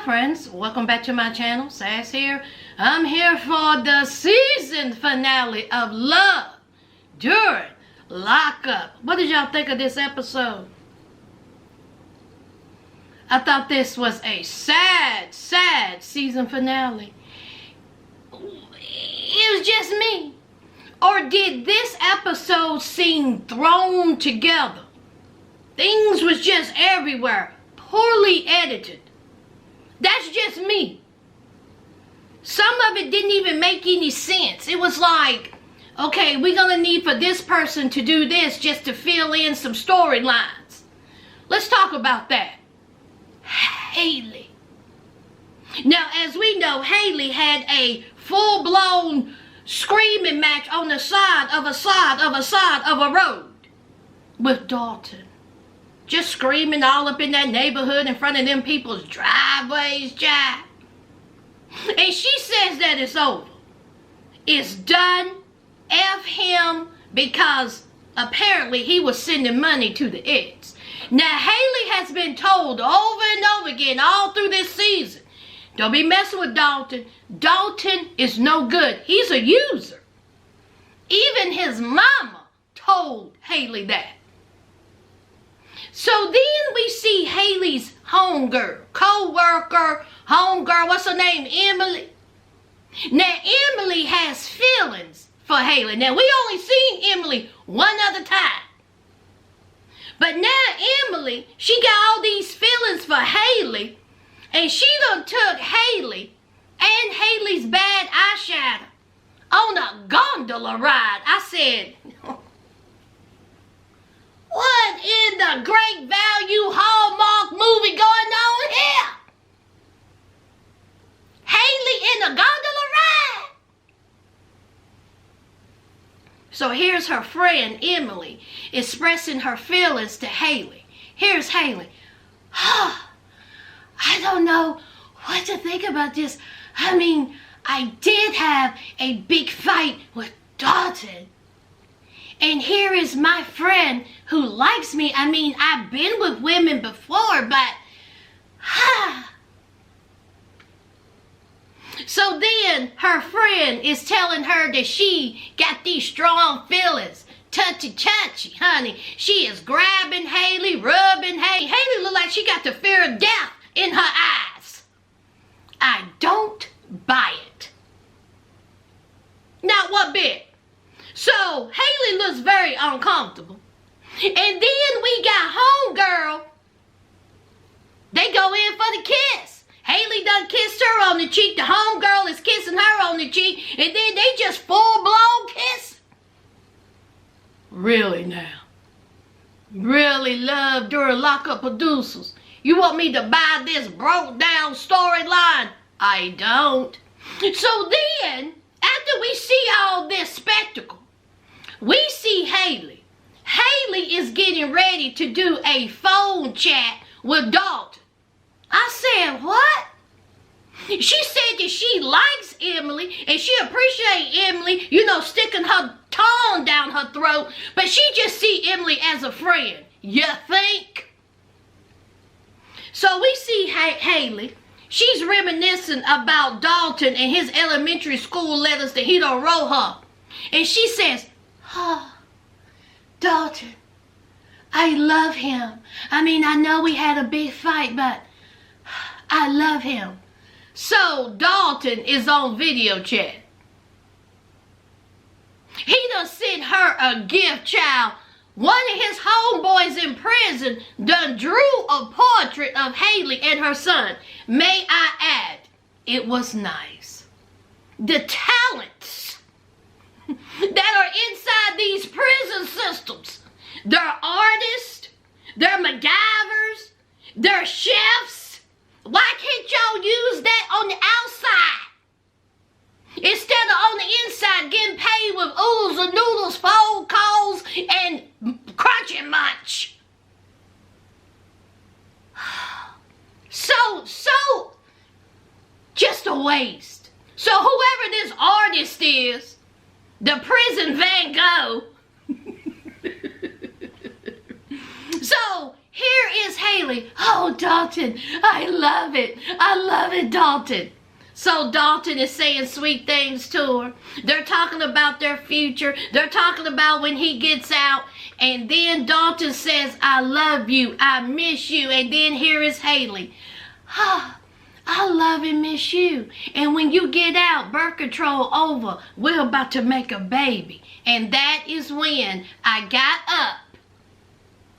friends, welcome back to my channel. Sass here. I'm here for the season finale of Love during Lockup. What did y'all think of this episode? I thought this was a sad season finale. It was just me. Or did this episode seem thrown together? Things was just everywhere, poorly edited. That's just me. Some of it didn't even make any sense. It was like, okay, we're gonna need for this person to do this just to fill in some storylines. Let's talk about that. Haley. Now, as we know, Haley had a full-blown screaming match on the side of a road with Dalton. Just screaming all up in that neighborhood in front of them people's driveways, child. And she says that it's over. It's done. F him, because apparently he was sending money to the ex. Now, Haley has been told over and over again all through this season, don't be messing with Dalton. Dalton is no good. He's a user. Even his mama told Haley that. So then we see Haley's homegirl, co-worker, homegirl, what's her name, Emily. Now, Emily has feelings for Haley. Now, we only seen Emily one other time. But now Emily, she got all these feelings for Haley, and she done took Haley and Haley's bad eyeshadow on a gondola ride. I said, what in the great value Hallmark movie going on here? Haley in a gondola ride? So here's her friend Emily expressing her feelings to Haley. Here's Haley. I don't know what to think about this. I mean, I did have a big fight with Dalton. And here is my friend who likes me. I mean, I've been with women before, but... So then her friend is telling her that she got these strong feelings. Touchy, honey. She is grabbing Haley, rubbing Haley. Haley look like she got the fear of death in her eyes. I don't buy it. Not one bit. So Haley looks very uncomfortable. And then we got homegirl. They go in for the kiss. Haley done kissed her on the cheek. The homegirl is kissing her on the cheek. And then they just full-blown kiss. Really now? Really, Love during Lockup producers? You want me to buy this broke down storyline? I don't. So then, after we see all this spectacle, we see Haley. Haley is getting ready to do a phone chat with Dalton. I said, what? She said that she likes Emily and she appreciates Emily, you know, sticking her tongue down her throat, but she just see Emily as a friend. You think? So we see Haley. She's reminiscing about Dalton and his elementary school letters that he done wrote her. And she says, Dalton, I love him. I mean, I know we had a big fight, but I love him. So Dalton is on video chat. He done sent her a gift, child. One of his homeboys in prison done drew a portrait of Haley and her son. May I add, it was nice. The talents that are inside these prison systems. They're artists, they're MacGyvers, they're chefs. Why can't y'all use that on the outside? Instead of on the inside getting paid with oodles and noodles, phone calls, and crunchy munch. So, just a waste. So whoever this artist is, the prison Van Gogh, so here is Haley. Oh, Dalton, I love it. I love it, Dalton. So Dalton is saying sweet things to her. They're talking about their future. They're talking about when he gets out. And then Dalton says, I love you. I miss you. And then here is Haley. Ah, I love and miss you. And when you get out, birth control over. We're about to make a baby. And that is when I got up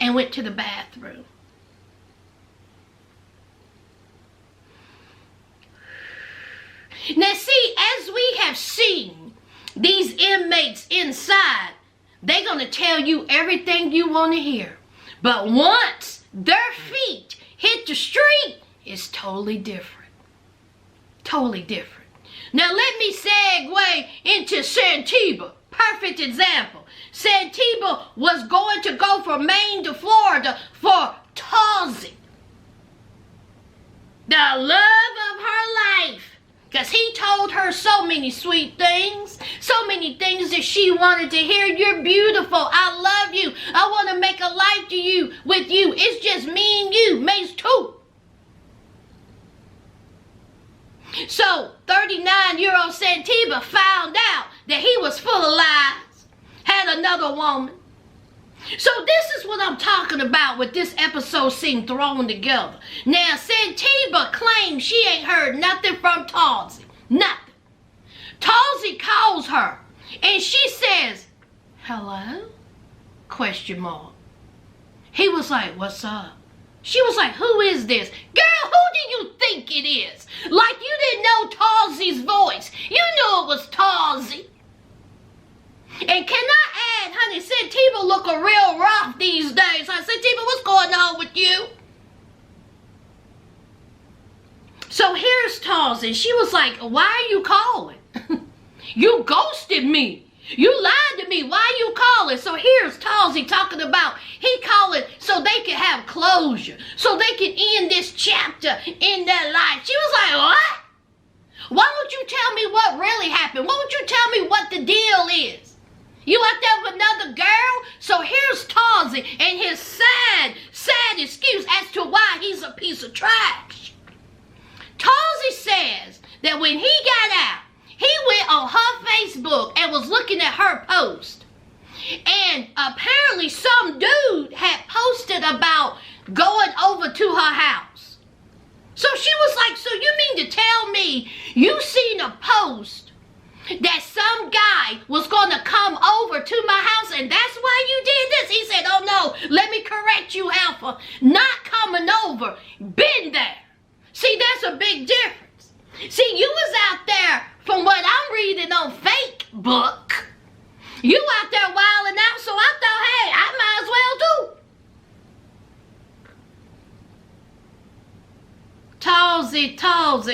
and went to the bathroom. Now see, as we have seen these inmates inside, they're going to tell you everything you want to hear. But once their feet hit the street, it's totally different. Totally different. Now let me segue into Santiba. Perfect example. Santiba was going to go from Maine to Florida for Tulsi, the love of her life. Because he told her so many sweet things, so many things that she wanted to hear. You're beautiful. I love you. I want to make a life to you with you. It's just me and you. Mace too. So 39-year-old Santiba found out that he was full of lies, had another woman. So this is what I'm talking about with this episode scene thrown together. Now, Santiba claims she ain't heard nothing from Tulsi. Nothing. Tulsi calls her and she says, hello? Question mark. He was like, what's up? She was like, who is this? Girl, who do you think it is? Like you didn't know Tulsi's voice. You knew it was Tulsi. And can I add, honey, Santiba looking real rough these days. Huh? Santiba, what's going on with you? So here's Tulsi. She was like, why are you calling? You ghosted me. You lied to me. Why are you calling? So here's Tulsi talking about he calling so they can have closure. So they can end this chapter in their life. She was like, what? Why don't you tell me what really happened? Why don't you tell me what the deal is? You out there with another girl? So here's Tulsi and his sad excuse as to why he's a piece of trash. Tulsi says that when he got out, he went on her Facebook and was looking at her post. And apparently some dude had posted about going over to her house. So she was like, so you mean to tell me you seen a post that some guy was going to come over to my house and that's why you did this? He said, oh no, let me correct you, Alpha. Not coming over, been there. See, that's a big difference. See, you was out there, from what I'm reading on Facebook, you out there wilding out, so I thought, hey, I might as well too.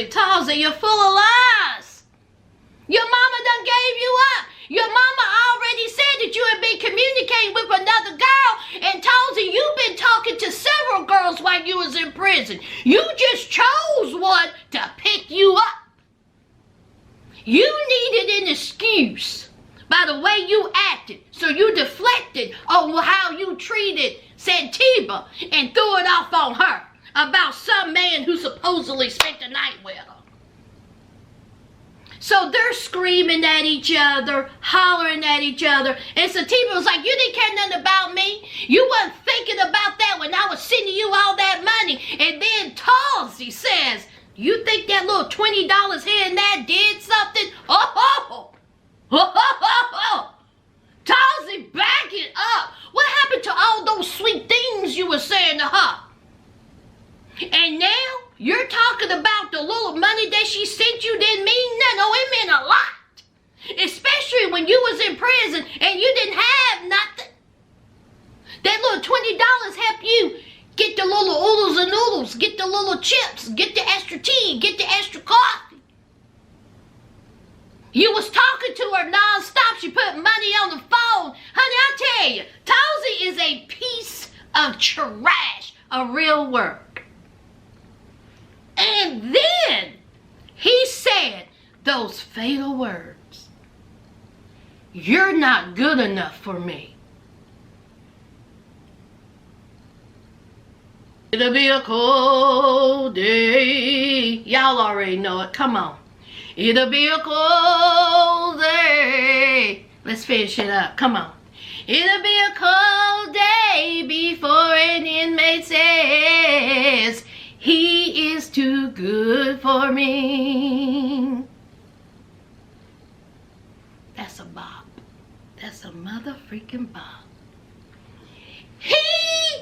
Tulsi, you're full of lies. Your mama done gave you up. Your mama already said that you had been communicating with another girl, and Tulsi, you've been talking to several girls while you was in prison. You just chose one to pick you up. You needed an excuse by the way you acted, so you deflected on how you treated Santiba and threw it off on her about some man who supposedly spent the night with her. So they're screaming at each other, hollering at each other. And Santiba was like, you didn't care nothing about me. You wasn't thinking about that when I was sending you all that money. And then Tulsi says, you think that little $20 here and there did something? Tulsi, back it up. What happened to all those sweet things you were saying to her? And now you're talking about the little money that she sent you didn't mean nothing. Oh, it meant a lot. Especially when you was in prison and you didn't have nothing. That little $20 helped you get the little oodles and noodles, get the little chips, get the extra tea, get the extra coffee. You was talking to her nonstop. She put money on the phone. Honey, I tell you, Tulsi is a piece of trash, a real work. And then he said those fatal words. You're not good enough for me. It'll be a cold day. Y'all already know it. Come on. It'll be a cold day. Let's finish it up. Come on. It'll be a cold day before an inmate says he is too good for me. That's a bop. That's a mother-freaking bop. He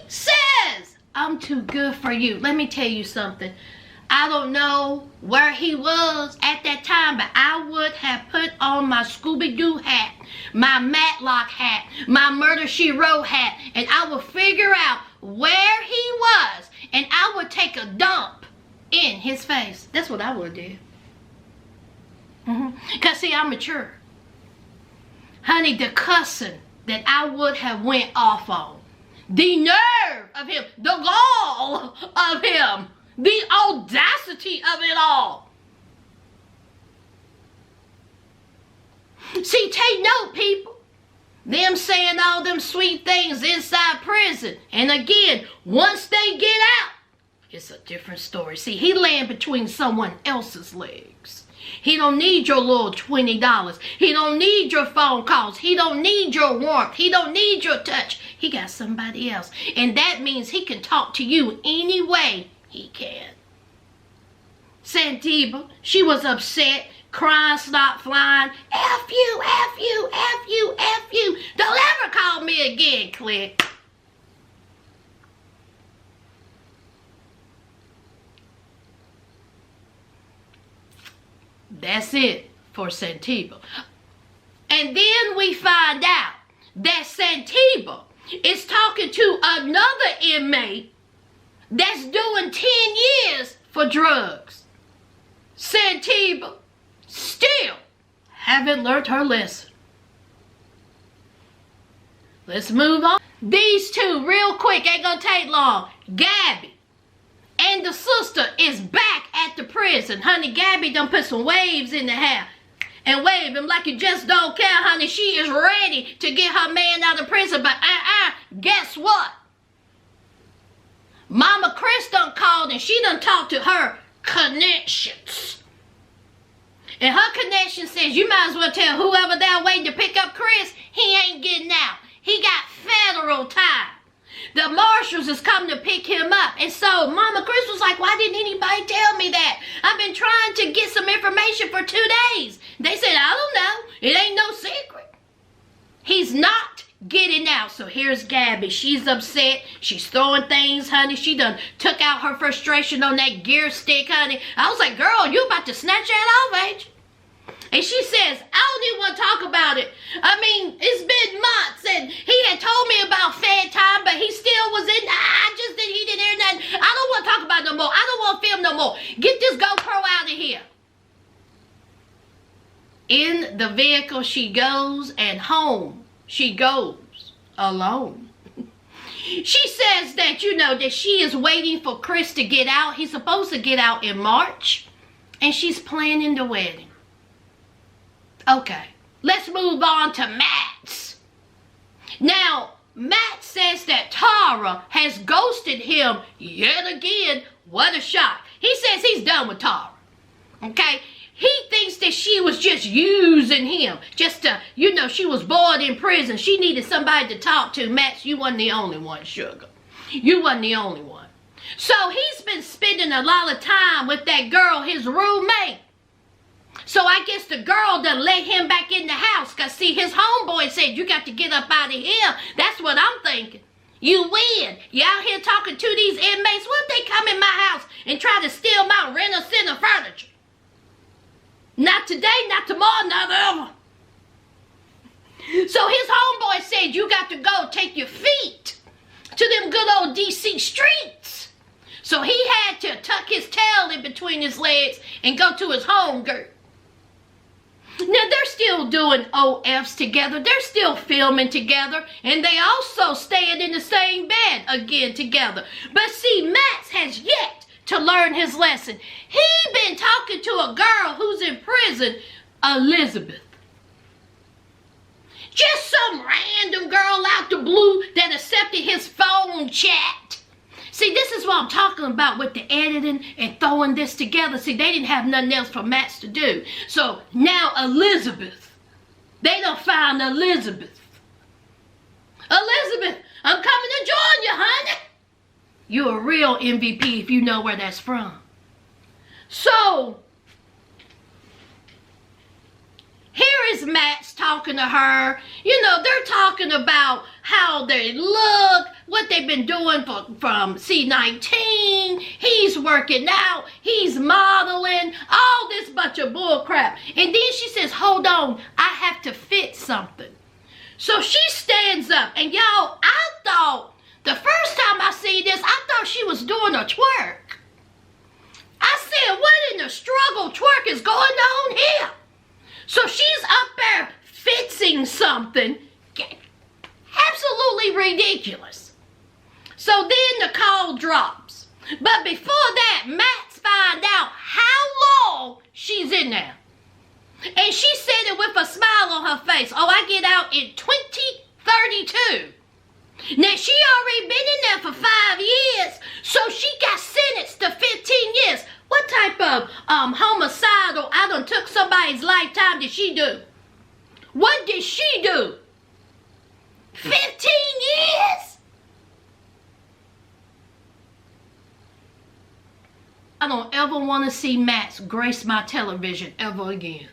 says, I'm too good for you. Let me tell you something. I don't know where he was at that time, but I would have put on my Scooby-Doo hat, my Matlock hat, my Murder, She Wrote hat, and I would figure out where he was, and I would take a dump in his face. That's what I would do. Because, see, I'm mature. Honey, the cussing that I would have went off on, the nerve of him, the gall of him, the audacity of it all. See, take note, people. Them saying all them sweet things inside prison. And again, once they get out, it's a different story. See, he land between someone else's legs. He don't need your little $20. He don't need your phone calls. He don't need your warmth. He don't need your touch. He got somebody else. And that means he can talk to you any way he can. Santiba, she was upset, crying, snot flying. F you, F you, F you, F you. Don't ever call me again, click. That's it for Santiba. And then we find out that Santiba is talking to another inmate that's doing 10 years for drugs. Santiba still haven't learned her lesson. Let's move on. These two, real quick, ain't gonna take long. Gabby and the sister is back at the prison. Honey, Gabby done put some waves in the hair. And wave him like you just don't care, honey. She is ready to get her man out of prison. But guess what? Mama Chris done called and she done talked to her connections. And her connection says, you might as well tell whoever they're waiting to pick up Chris, he ain't getting out. He got federal time. The marshals is coming to pick him up. And so Mama Chris was like, why didn't anybody tell me that? I've been trying to get some information for 2 days. They said, I don't know. It ain't no secret. He's not getting out. So here's Gabby. She's upset. She's throwing things, honey. She done took out her frustration on that gear stick, honey. I was like, girl, you about to snatch that off, ain't you? And she says, I don't even want to talk about it. I mean, it's been months and he had told me about Fed time, but he still was in. He didn't hear nothing. I don't want to talk about it no more. I don't want to film no more. Get this GoPro out of here. In the vehicle she goes and home she goes alone. She says that, you know, that she is waiting for Chris to get out. He's supposed to get out in March and she's planning the wedding. Okay, let's move on to Matt's. Now, Matt says that Tara has ghosted him yet again. What a shock. He says he's done with Tara. Okay, he thinks that she was just using him. Just to, you know, she was bored in prison. She needed somebody to talk to. Matt, you wasn't the only one, sugar. You wasn't the only one. So he's been spending a lot of time with that girl, his roommate. So I guess the girl done let him back in the house. Because, see, his homeboy said, you got to get up out of here. That's what I'm thinking. You win. You out here talking to these inmates. What if they come in my house and try to steal my rent-a-center furniture? Not today, not tomorrow, not ever. So his homeboy said, you got to go take your feet to them good old D.C. streets. So he had to tuck his tail in between his legs and go to his home girl. Now, they're still doing OFs together. They're still filming together. And they also staying in the same bed again together. But see, Max has yet to learn his lesson. He been talking to a girl who's in prison, Elizabeth. Just some random girl out the blue that accepted his phone chat. See, this is what I'm talking about with the editing and throwing this together. See, they didn't have nothing else for Max to do. So now Elizabeth, they done found Elizabeth. Elizabeth, I'm coming to join you, honey. You're a real MVP if you know where that's from. So, here is Max talking to her. You know, they're talking about how they look, what they've been doing from C19. He's working out. He's modeling. All this bunch of bull crap. And then she says, hold on, I have to fit something. So she stands up. And y'all, I thought, the first time I see this, I thought she was doing a twerk. I said, what in the struggle twerk is going on here? So she's up there fixing something absolutely ridiculous. So then the call drops. But before that, Max finds out how long she's in there. And she said it with a smile on her face. Oh, I get out in 2032. Now, she already been in there for 5 years, so she got sentenced to 15 years. What type of homicidal, I done took somebody's lifetime did she do? What did she do? 15 years? I don't ever want to see Max grace my television ever again.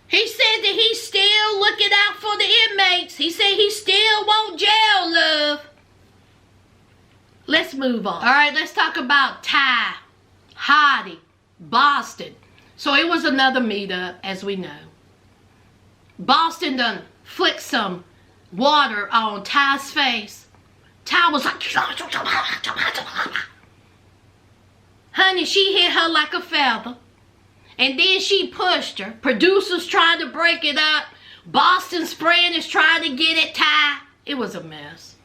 He said that he's still looking out for the inmates. He said he still want jail love. Let's move on. All right, let's talk about Tai, Boston. So it was another meetup, as we know. Boston done flicked some water on Ty's face. Ty was like, honey, she hit her like a feather. And then she pushed her. Producers trying to break it up. Boston's friend is trying to get at Ty. It was a mess.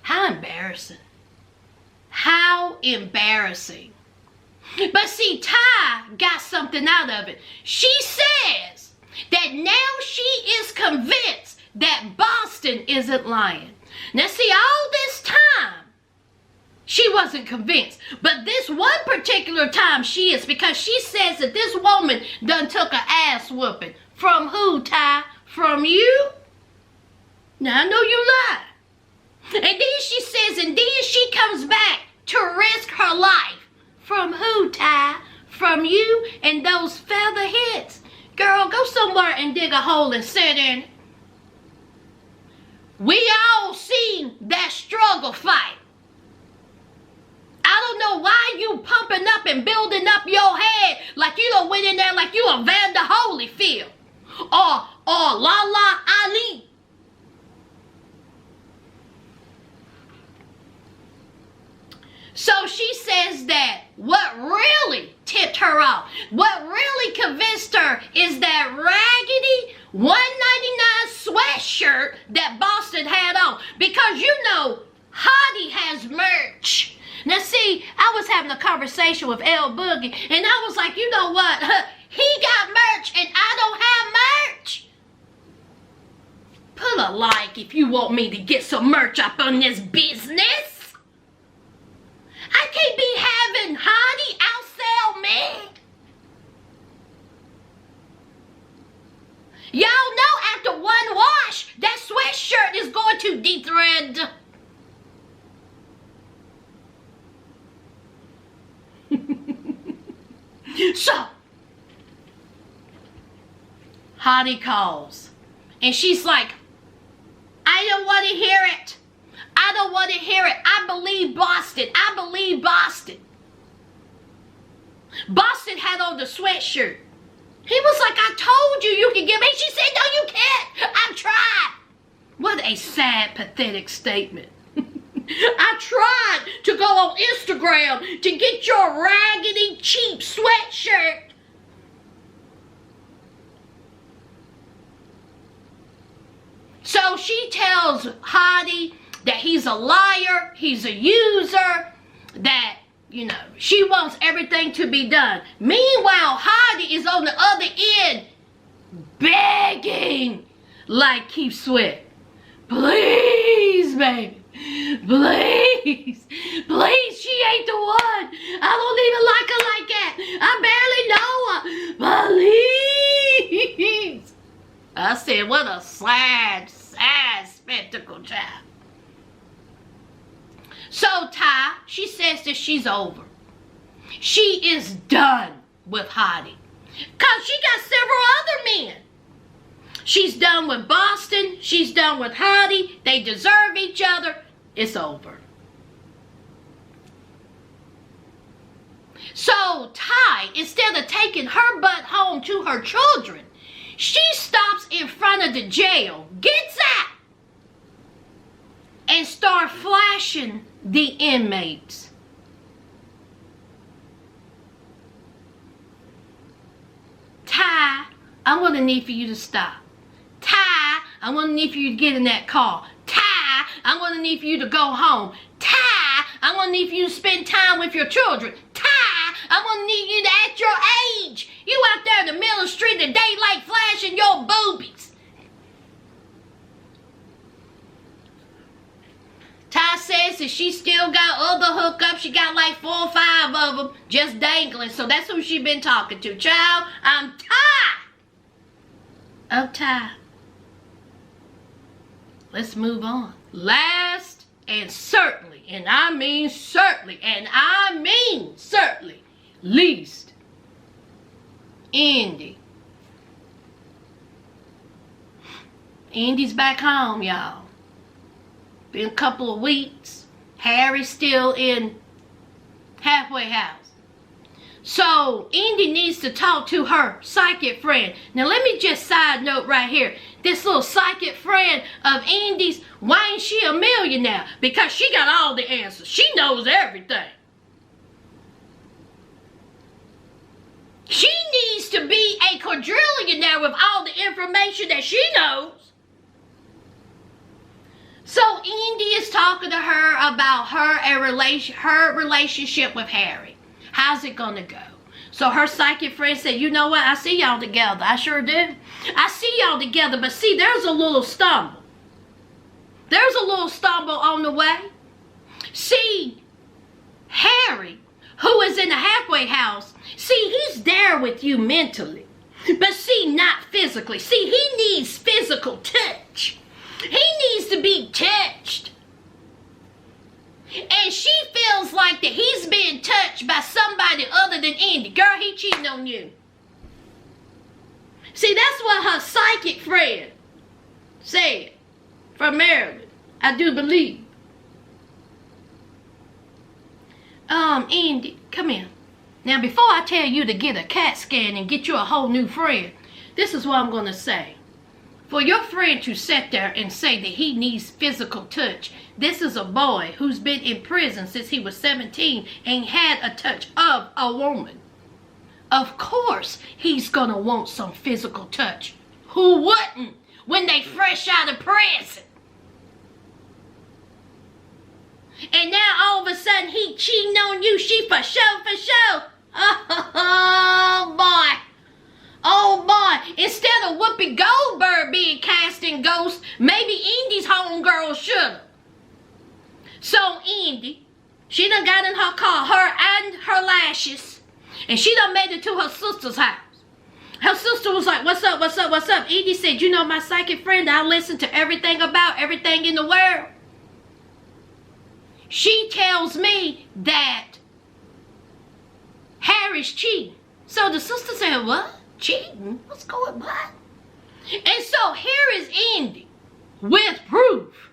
How embarrassing. How embarrassing. But see, Ty got something out of it. She says that now she is convinced that Boston isn't lying. Now see, all this time, she wasn't convinced. But this one particular time she is, because she says that this woman done took an ass whooping. From who, Ty? From you? Now I know you lie. And then she says, and then she comes back to risk her life. From who, Ty? From you and those feather heads. Girl, go somewhere and dig a hole and sit in it. We all seen that struggle fight. I don't know why you pumping up and building up your head like you done went in there like you a Vander Holyfield or Lala Ali. So she says that what really tipped her off, what really convinced her is that raggedy $1.99 sweatshirt that Boston had on. Because you know, Hottie has merch. Now see, I was having a conversation with L Boogie, and I was like, you know what? He got merch, and I don't have merch. Put a like if you want me to get some merch up on this business. I can't be having Hottie outsell me. Y'all know after one wash, that sweatshirt is going to de-thread. So, Hottie calls. And she's like, I don't want to hear it. I don't want to hear it. I believe Boston. I believe Boston. Boston had on the sweatshirt. He was like, I told you you could get me. She said, no, you can't. I've tried. What a sad, pathetic statement. I tried to go on Instagram to get your raggedy, cheap sweatshirt. So she tells Hottie that he's a liar, he's a user, that, you know, she wants everything to be done. Meanwhile, Hottie is on the other end begging like Keith Sweat. Please, baby. Please. Please, she ain't the one. I don't even like her like that. I barely know her. Please. I said, what a sad spectacle, child. So Tai, she says that she's over. She is done with Hottie. Because she got several other men. She's done with Boston. She's done with Hottie. They deserve each other. It's over. So Tai, instead of taking her butt home to her children, she stops in front of the jail, gets out, and start flashing the inmates. Tai, I'm going to need for you to stop. Tai, I'm going to need for you to get in that car. Tai, I'm going to need for you to go home. Tai, I'm going to need for you to spend time with your children. Tai, I'm going to need you to act your age. You out there in the middle of the street in the daylight flashing your boobies. Tai says that she still got other hookups. She got like 4 or 5 of them just dangling. So that's who she been talking to. Child, I'm tired of Tai. Let's move on. Last and certainly, and I mean certainly, and I mean certainly, least, Indy. Indy's back home, y'all. Been a couple of weeks. Harry's still in halfway house. So Indy needs to talk to her psychic friend. Now let me just side note right here. This little psychic friend of Indy's, why ain't she a millionaire? Because she got all the answers. She knows everything. She needs to be a quadrillionaire with all the information that she knows. So Indy is talking to her about her relationship with Harry. How's it gonna go? So her psychic friend said, you know what? I see y'all together. I sure do. I see y'all together, but see, there's a little stumble. There's a little stumble on the way. See, Harry, who is in the halfway house, see, he's there with you mentally. But see, not physically. See, he needs physical touch. He needs to be touched. And she feels like that he's being touched by somebody other than Indy. Girl, he cheating on you. See, that's what her psychic friend said from Maryland. I do believe. Indy, come here. Now, before I tell you to get a CAT scan and get you a whole new friend, this is what I'm going to say. For your friend to sit there and say that he needs physical touch, this is a boy who's been in prison since he was 17 and had a touch of a woman. Of course, he's going to want some physical touch. Who wouldn't when they fresh out of prison? And now all of a sudden he cheating on you. She for sure. Oh, boy. Oh boy, instead of Whoopi Goldberg being cast in Ghost, maybe Indy's homegirl should've. So Indy, she done got in her car, her and her lashes, and she done made it to her sister's house. Her sister was like, what's up? Indy said, you know my psychic friend, I listen to everything about everything in the world. She tells me that Harry's cheating. So the sister said, what? Cheating? What's going on? And so here is Indy with proof.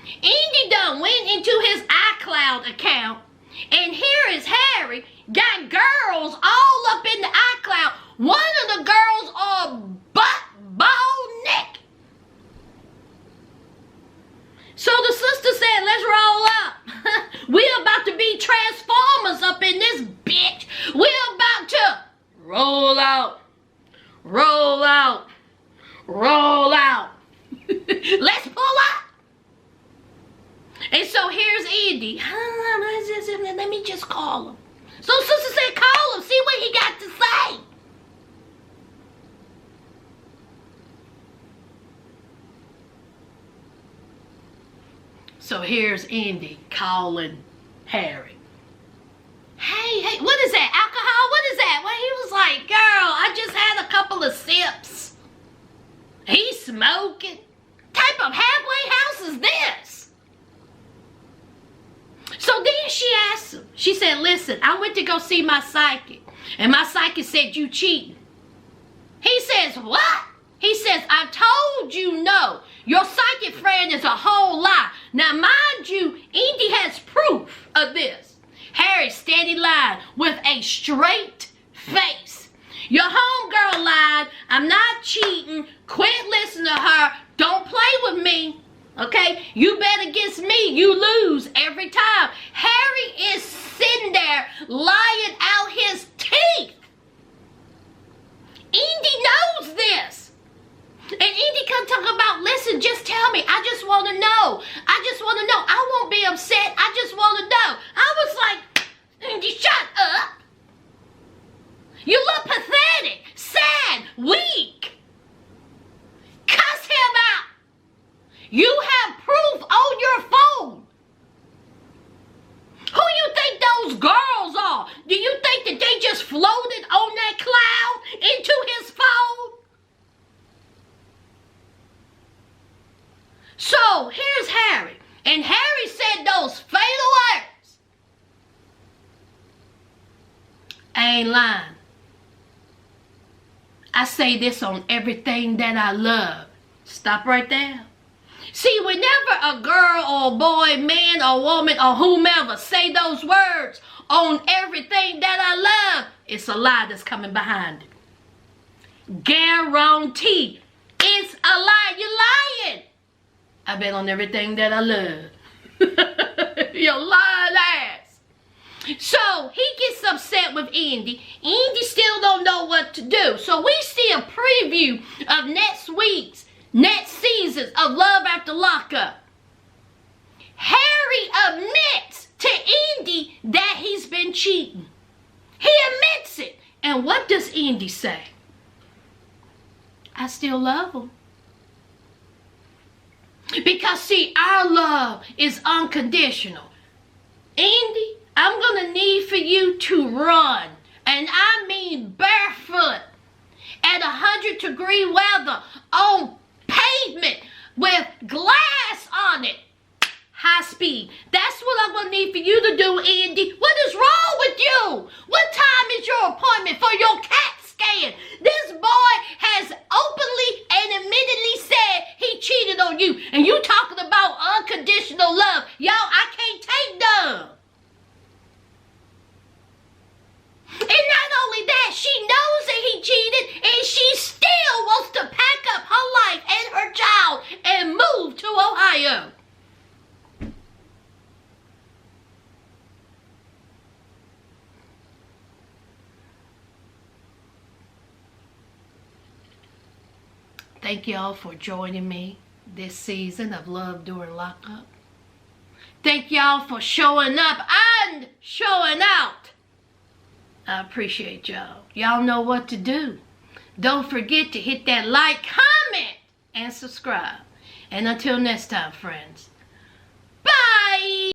Indy done went into his iCloud account, and here is Harry got girls all up in the iCloud. One of the girls are ball neck. So the sister said, let's roll up. We're about to be Transformers up in this bitch. We're about to roll out. Let's pull up. And so here's Indy. Let me just call him. So sister said, call him. See what he got to say. So here's Indy calling Harry. Hey, what is that? Alcohol? What is that? Well, he was like, girl, I just had a couple of sips. He's smoking. Type of halfway house is this? So then she asked him, she said, listen, I went to go see my psychic, and my psychic said you cheating. He says, what? He says, I told you no. Your psychic friend is a whole lie. Now, mind you, Indy has proof of this. Harry steady lied with a straight face. Your homegirl lied. I'm not cheating. Quit listening to her. Don't play with me. Okay? You bet against me. You lose every time. Harry is sitting there lying out his teeth. Indy knows this. And Indy come talking about, listen, just tell me. I just want to know. I just want to know. I won't be upset. I just want to know. I was like, Indy, shut up. You look pathetic, sad, weak. Cuss him out. You have proof on your phone. Who you think those girls are? Do you think that they just floated on that cloud into his phone? So here's Harry. And Harry said those fatal words. I ain't lying. I say this on everything that I love. Stop right there. See, whenever a girl or boy, man or woman or whomever say those words on everything that I love, it's a lie that's coming behind it. Guarantee. It's a lie. You're lying. I bet on everything that I love. You lying ass. So he gets upset with Indy. Indy still don't know what to do. So we see a preview of next seasons of Love After Lockup. Harry admits to Indy that he's been cheating. He admits it. And what does Indy say? I still love him. Because see, our love is unconditional. Indy, I'm going to need for you to run. And I mean barefoot. At 100-degree weather. On pavement. With glass on it. High speed. That's what I'm going to need for you to do, Indy. What is wrong with you? What time is your appointment for your CAT scan? This boy has openly and admittedly said he cheated on you. And you talking about unconditional love. Y'all, I can't take none. And not only that, she knows that he cheated, and she still wants to pack up her life and her child and move to Ohio. Thank y'all for joining me this season of Love During Lockup. Thank y'all for showing up and showing out. I appreciate y'all. Y'all know what to do. Don't forget to hit that like, comment, and subscribe. And until next time, friends. Bye!